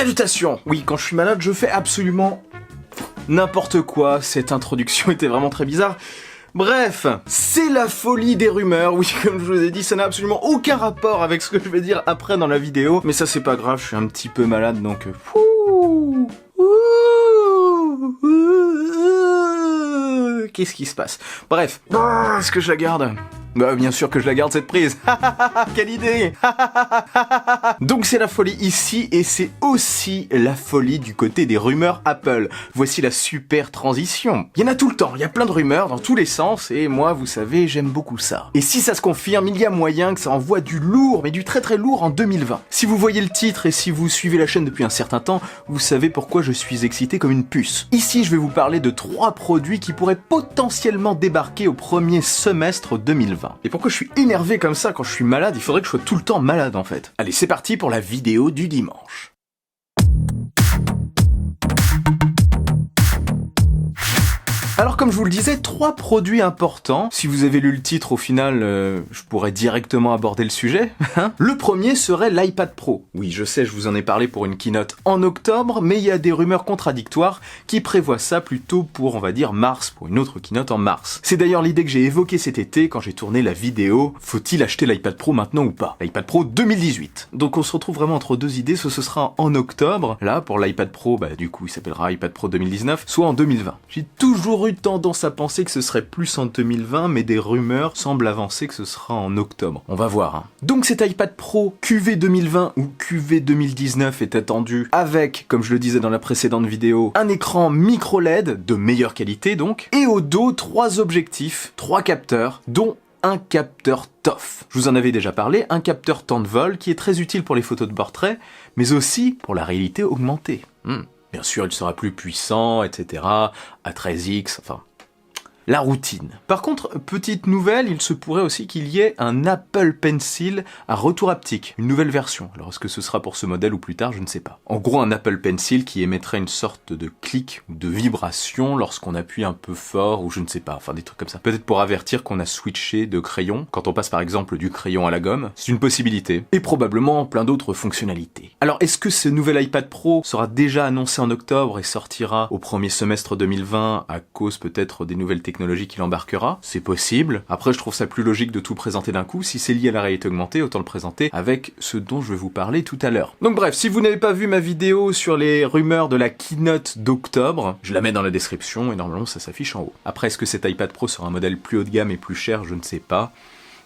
Salutations! Oui, quand je suis malade, je fais absolument n'importe quoi. Cette introduction était vraiment très bizarre. Bref, c'est la folie des rumeurs. Oui, comme je vous ai dit, ça n'a absolument aucun rapport avec ce que je vais dire après dans la vidéo. Mais ça, c'est pas grave, je suis un petit peu malade, donc... Qu'est-ce qui se passe? Bref, est-ce que je la garde? Bah bien sûr que je la garde cette prise. Quelle idée. Donc c'est la folie ici et c'est aussi la folie du côté des rumeurs Apple. Voici la super transition. Il y en a tout le temps, il y a plein de rumeurs dans tous les sens et moi vous savez j'aime beaucoup ça. Et si ça se confirme, il y a moyen que ça envoie du lourd, mais du très très lourd en 2020. Si vous voyez le titre et si vous suivez la chaîne depuis un certain temps, vous savez pourquoi je suis excité comme une puce. Ici je vais vous parler de 3 produits qui pourraient potentiellement débarquer au premier semestre 2020. Et pourquoi je suis énervé comme ça quand je suis malade? Il faudrait que je sois tout le temps malade en fait. Allez, c'est parti pour la vidéo du dimanche. Alors comme je vous le disais, 3 produits importants. Si vous avez lu le titre, au final, je pourrais directement aborder le sujet. Le premier serait l'iPad Pro. Oui, je sais, je vous en ai parlé pour une keynote en octobre, mais il y a des rumeurs contradictoires qui prévoient ça plutôt pour, on va dire, mars, pour une autre keynote en mars. C'est d'ailleurs l'idée que j'ai évoquée cet été quand j'ai tourné la vidéo « Faut-il acheter l'iPad Pro maintenant ou pas ?» L'iPad Pro 2018. Donc on se retrouve vraiment entre deux idées, soit ce sera en octobre, là, pour l'iPad Pro, bah du coup il s'appellera iPad Pro 2019, soit en 2020. J'ai toujours eu tendance à penser que ce serait plus en 2020, mais des rumeurs semblent avancer que ce sera en octobre. On va voir. Donc cet iPad Pro QV 2020 ou QV 2019 est attendu avec, comme je le disais dans la précédente vidéo, un écran micro LED de meilleure qualité donc, et au dos 3 objectifs, 3 capteurs, dont un capteur TOF. Je vous en avais déjà parlé, un capteur temps de vol qui est très utile pour les photos de portrait, mais aussi pour la réalité augmentée. Bien sûr, il sera plus puissant, etc. à 13x, enfin... la routine. Par contre, petite nouvelle, il se pourrait aussi qu'il y ait un Apple Pencil à retour haptique, une nouvelle version. Alors est-ce que ce sera pour ce modèle ou plus tard, je ne sais pas. En gros, un Apple Pencil qui émettrait une sorte de clic ou de vibration lorsqu'on appuie un peu fort ou je ne sais pas, enfin des trucs comme ça. Peut-être pour avertir qu'on a switché de crayon, quand on passe par exemple du crayon à la gomme. C'est une possibilité. Et probablement plein d'autres fonctionnalités. Alors est-ce que ce nouvel iPad Pro sera déjà annoncé en octobre et sortira au premier semestre 2020 à cause peut-être des nouvelles technologies qu'il embarquera? C'est possible. Après, je trouve ça plus logique de tout présenter d'un coup. Si c'est lié à la réalité augmentée, autant le présenter avec ce dont je vais vous parler tout à l'heure. Donc bref, si vous n'avez pas vu ma vidéo sur les rumeurs de la keynote d'octobre, je la mets dans la description et normalement ça s'affiche en haut. Après, est-ce que cet iPad Pro sera un modèle plus haut de gamme et plus cher? Je ne sais pas.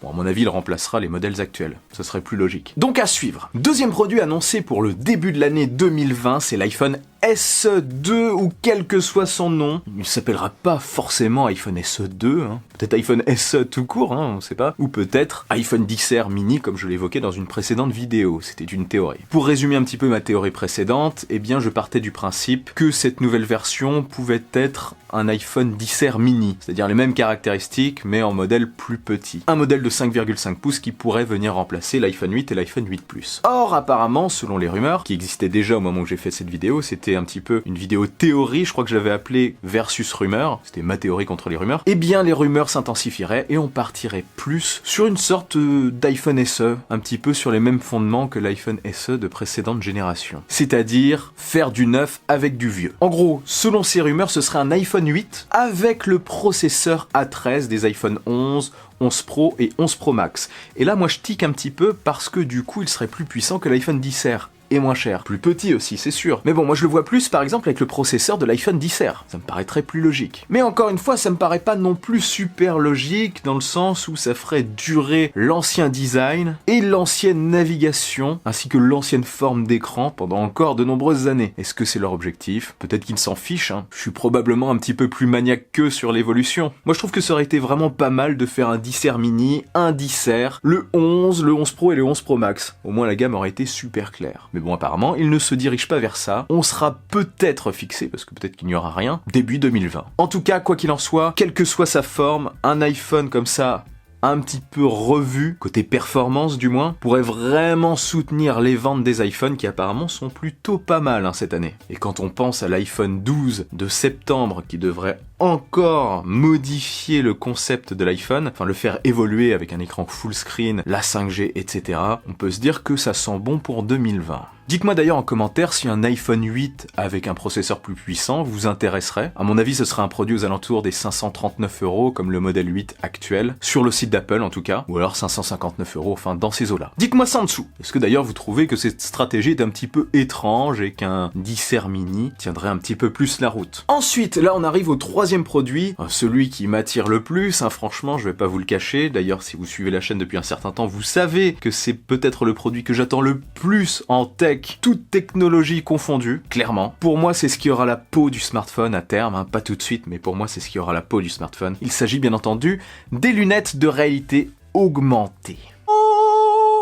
Bon, à mon avis, il remplacera les modèles actuels. Ce serait plus logique. Donc à suivre. Deuxième produit annoncé pour le début de l'année 2020, c'est l'iPhone SE2 ou quel que soit son nom. Il ne s'appellera pas forcément iPhone SE2, peut-être iPhone SE tout court, on ne sait pas. Ou peut-être iPhone XR mini comme je l'évoquais dans une précédente vidéo, c'était une théorie. Pour résumer un petit peu ma théorie précédente, eh bien je partais du principe que cette nouvelle version pouvait être un iPhone XR mini, c'est-à-dire les mêmes caractéristiques mais en modèle plus petit. Un modèle de 5,5 pouces qui pourrait venir remplacer l'iPhone 8 et l'iPhone 8 Plus. Or apparemment, selon les rumeurs, qui existaient déjà au moment où j'ai fait cette vidéo, c'était un petit peu une vidéo théorie, je crois que je l'avais appelée versus rumeurs, c'était ma théorie contre les rumeurs, eh bien les rumeurs s'intensifieraient et on partirait plus sur une sorte d'iPhone SE, un petit peu sur les mêmes fondements que l'iPhone SE de précédente génération. C'est-à-dire faire du neuf avec du vieux. En gros, selon ces rumeurs, ce serait un iPhone 8 avec le processeur A13 des iPhone 11, 11 Pro et 11 Pro Max. Et là, moi, je tique un petit peu parce que du coup, il serait plus puissant que l'iPhone XR. Et moins cher. Plus petit aussi, c'est sûr. Mais bon, moi je le vois plus par exemple avec le processeur de l'iPhone XR. Ça me paraîtrait plus logique. Mais encore une fois, ça me paraît pas non plus super logique dans le sens où ça ferait durer l'ancien design et l'ancienne navigation ainsi que l'ancienne forme d'écran pendant encore de nombreuses années. Est-ce que c'est leur objectif? Peut-être qu'ils s'en fichent, Je suis probablement un petit peu plus maniaque qu'eux sur l'évolution. Moi je trouve que ça aurait été vraiment pas mal de faire un XR mini, un XR, le 11 Pro et le 11 Pro Max. Au moins la gamme aurait été super claire. Mais bon, apparemment, il ne se dirige pas vers ça. On sera peut-être fixé, parce que peut-être qu'il n'y aura rien, début 2020. En tout cas, quoi qu'il en soit, quelle que soit sa forme, un iPhone comme ça, un petit peu revu, côté performance du moins, pourrait vraiment soutenir les ventes des iPhones qui apparemment sont plutôt pas mal cette année. Et quand on pense à l'iPhone 12 de septembre qui devrait encore modifier le concept de l'iPhone, enfin le faire évoluer avec un écran full screen, la 5G, etc., on peut se dire que ça sent bon pour 2020. Dites-moi d'ailleurs en commentaire si un iPhone 8 avec un processeur plus puissant vous intéresserait. À mon avis, ce serait un produit aux alentours des 539 € comme le modèle 8 actuel, sur le site d'Apple en tout cas, ou alors 559 €, enfin dans ces eaux-là. Dites-moi ça en dessous. Est-ce que d'ailleurs vous trouvez que cette stratégie est un petit peu étrange et qu'un 10R mini tiendrait un petit peu plus la route? Ensuite, là on arrive au troisième produit, celui qui m'attire le plus, franchement je vais pas vous le cacher. D'ailleurs si vous suivez la chaîne depuis un certain temps, vous savez que c'est peut-être le produit que j'attends le plus en tech, toute technologie confondue, clairement. Pour moi c'est ce qui aura la peau du smartphone à terme, pas tout de suite, mais pour moi c'est ce qui aura la peau du smartphone. Il s'agit bien entendu des lunettes de réalité augmentée.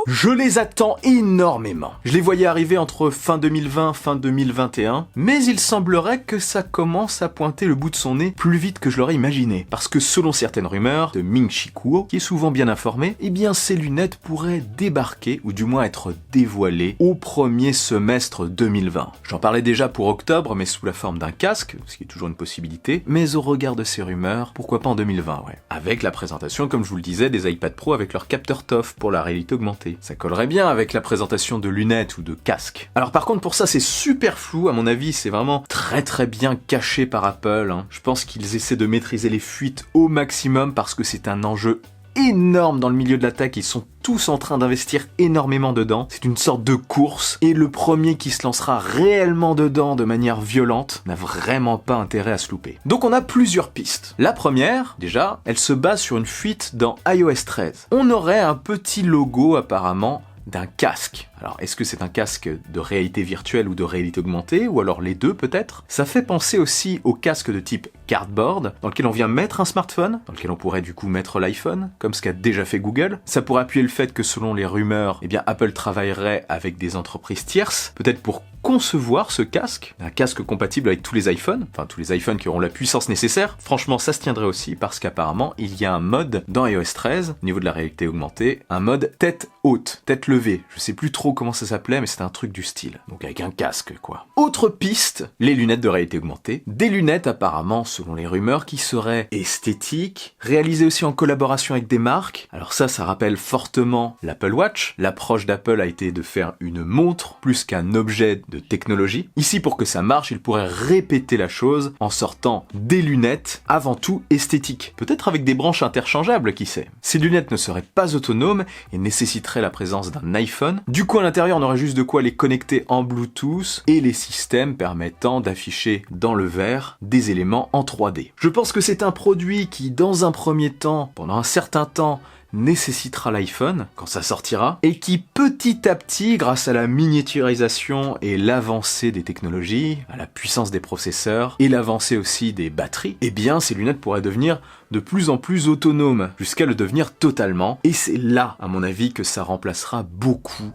Je les attends énormément. Je les voyais arriver entre fin 2020, fin 2021, mais il semblerait que ça commence à pointer le bout de son nez plus vite que je l'aurais imaginé. Parce que selon certaines rumeurs de Ming-Chi Kuo, qui est souvent bien informé, eh bien ces lunettes pourraient débarquer, ou du moins être dévoilées, au premier semestre 2020. J'en parlais déjà pour octobre, mais sous la forme d'un casque, ce qui est toujours une possibilité, mais au regard de ces rumeurs, pourquoi pas en 2020, ouais. Avec la présentation, comme je vous le disais, des iPad Pro avec leur capteur TOF pour la réalité augmentée. Ça collerait bien avec la présentation de lunettes ou de casques. Alors par contre pour ça c'est super flou, à mon avis c'est vraiment très bien caché par Apple. Je pense qu'ils essaient de maîtriser les fuites au maximum parce que c'est un enjeu énorme dans le milieu de la tech, ils sont tous en train d'investir énormément dedans. C'est une sorte de course et le premier qui se lancera réellement dedans de manière violente n'a vraiment pas intérêt à se louper. Donc on a plusieurs pistes. La première, déjà, elle se base sur une fuite dans iOS 13. On aurait un petit logo apparemment d'un casque. Alors, est-ce que c'est un casque de réalité virtuelle ou de réalité augmentée, ou alors les deux peut-être? Ça fait penser aussi au casque de type cardboard, dans lequel on vient mettre un smartphone, dans lequel on pourrait du coup mettre l'iPhone, comme ce qu'a déjà fait Google. Ça pourrait appuyer le fait que selon les rumeurs, eh bien Apple travaillerait avec des entreprises tierces, peut-être pour concevoir ce casque, un casque compatible avec tous les iPhones, enfin tous les iPhones qui auront la puissance nécessaire. Franchement, ça se tiendrait aussi parce qu'apparemment, il y a un mode dans iOS 13, au niveau de la réalité augmentée, un mode tête haute, tête levée. Je sais plus trop comment ça s'appelait, mais c'était un truc du style. Donc avec un casque, quoi. Autre piste, les lunettes de réalité augmentée. Des lunettes apparemment, selon les rumeurs, qui seraient esthétiques, réalisées aussi en collaboration avec des marques. Alors ça rappelle fortement l'Apple Watch. L'approche d'Apple a été de faire une montre plus qu'un objet de technologie. Ici, pour que ça marche, il pourrait répéter la chose en sortant des lunettes avant tout esthétiques. Peut-être avec des branches interchangeables, qui sait. Ces lunettes ne seraient pas autonomes et nécessiteraient la présence d'un iPhone. Du coup, à l'intérieur, on aurait juste de quoi les connecter en Bluetooth et les systèmes permettant d'afficher dans le verre des éléments en 3D. Je pense que c'est un produit qui, dans un premier temps, pendant un certain temps, nécessitera l'iPhone quand ça sortira et qui petit à petit, grâce à la miniaturisation et l'avancée des technologies, à la puissance des processeurs et l'avancée aussi des batteries, eh bien ces lunettes pourraient devenir de plus en plus autonomes jusqu'à le devenir totalement, et c'est là à mon avis que ça remplacera beaucoup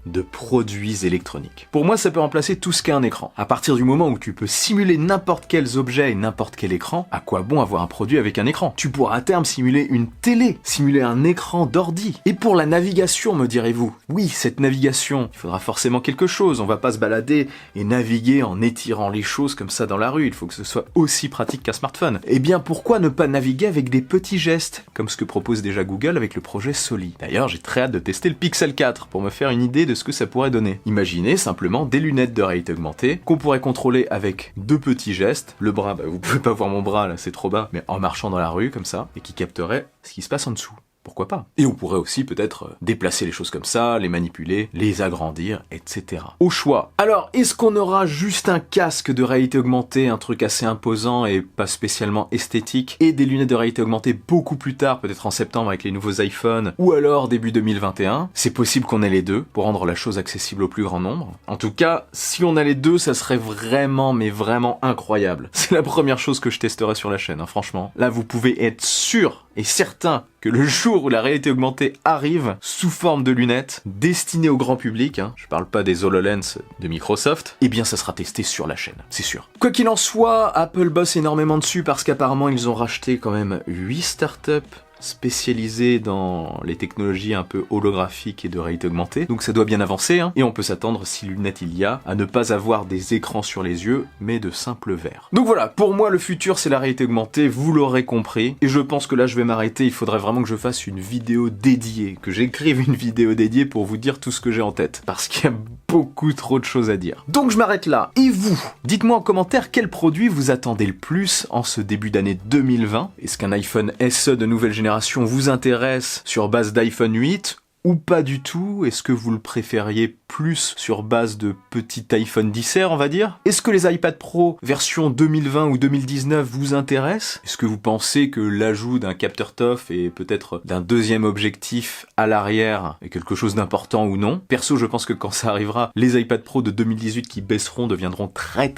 de produits électroniques. Pour moi ça peut remplacer tout ce qu'est un écran. À partir du moment où tu peux simuler n'importe quels objets et n'importe quel écran, à quoi bon avoir un produit avec un écran? Tu pourras à terme simuler une télé, simuler un écran d'ordi. Et pour la navigation, me direz-vous, oui, cette navigation, il faudra forcément quelque chose, on va pas se balader et naviguer en étirant les choses comme ça dans la rue, il faut que ce soit aussi pratique qu'un smartphone. Eh bien pourquoi ne pas naviguer avec des petits gestes, comme ce que propose déjà Google avec le projet Soli. D'ailleurs, j'ai très hâte de tester le Pixel 4 pour me faire une idée de ce que ça pourrait donner. Imaginez simplement des lunettes de réalité augmentée qu'on pourrait contrôler avec deux petits gestes. Le bras, vous pouvez pas voir mon bras là, c'est trop bas, mais en marchant dans la rue comme ça, et qui capterait ce qui se passe en dessous. Pourquoi pas? Et on pourrait aussi peut-être déplacer les choses comme ça, les manipuler, les agrandir, etc. Au choix. Alors, est-ce qu'on aura juste un casque de réalité augmentée, un truc assez imposant et pas spécialement esthétique, et des lunettes de réalité augmentée beaucoup plus tard, peut-être en septembre avec les nouveaux iPhones, ou alors début 2021? C'est possible qu'on ait les deux, pour rendre la chose accessible au plus grand nombre. En tout cas, si on a les deux, ça serait vraiment, mais vraiment incroyable. C'est la première chose que je testerai sur la chaîne, franchement. Là, vous pouvez être sûr et certain que le jour où la réalité augmentée arrive sous forme de lunettes destinées au grand public, je parle pas des HoloLens de Microsoft, eh bien ça sera testé sur la chaîne, c'est sûr. Quoi qu'il en soit, Apple bosse énormément dessus parce qu'apparemment ils ont racheté quand même 8 startups spécialisé dans les technologies un peu holographiques et de réalité augmentée, donc ça doit bien avancer, et on peut s'attendre, si lunettes il y a, à ne pas avoir des écrans sur les yeux, mais de simples verres. Donc voilà, pour moi le futur c'est la réalité augmentée, vous l'aurez compris, et je pense que là je vais m'arrêter, il faudrait vraiment que je fasse une vidéo dédiée, que j'écrive une vidéo dédiée pour vous dire tout ce que j'ai en tête, parce qu'il y a beaucoup trop de choses à dire. Donc je m'arrête là. Et vous, dites-moi en commentaire quel produit vous attendez le plus en ce début d'année 2020. Est-ce qu'un iPhone SE de nouvelle génération vous intéresse sur base d'iPhone 8 ou pas du tout? Est-ce que vous le préfériez plus sur base de petit iPhone 10R, on va dire? Est-ce que les iPad Pro version 2020 ou 2019 vous intéressent? Est-ce que vous pensez que l'ajout d'un capteur TOF et peut-être d'un deuxième objectif à l'arrière est quelque chose d'important ou non? Perso, je pense que quand ça arrivera, les iPad Pro de 2018 qui baisseront deviendront très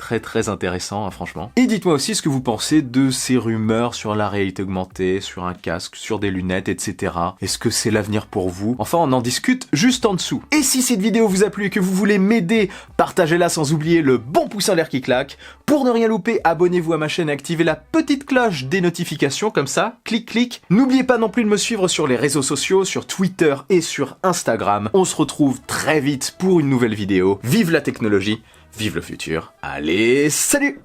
intéressants, hein, franchement. Et dites-moi aussi ce que vous pensez de ces rumeurs sur la réalité augmentée, sur un casque, sur des lunettes, etc. Est-ce que c'est l'avenir pour vous? Enfin, on en discute juste en dessous. Et si cette vidéo vous a plu et que vous voulez m'aider, partagez-la sans oublier le bon pouce en l'air qui claque. Pour ne rien louper, abonnez-vous à ma chaîne et activez la petite cloche des notifications, comme ça, clic. N'oubliez pas non plus de me suivre sur les réseaux sociaux, sur Twitter et sur Instagram. On se retrouve très vite pour une nouvelle vidéo. Vive la technologie, vive le futur. Allez, salut!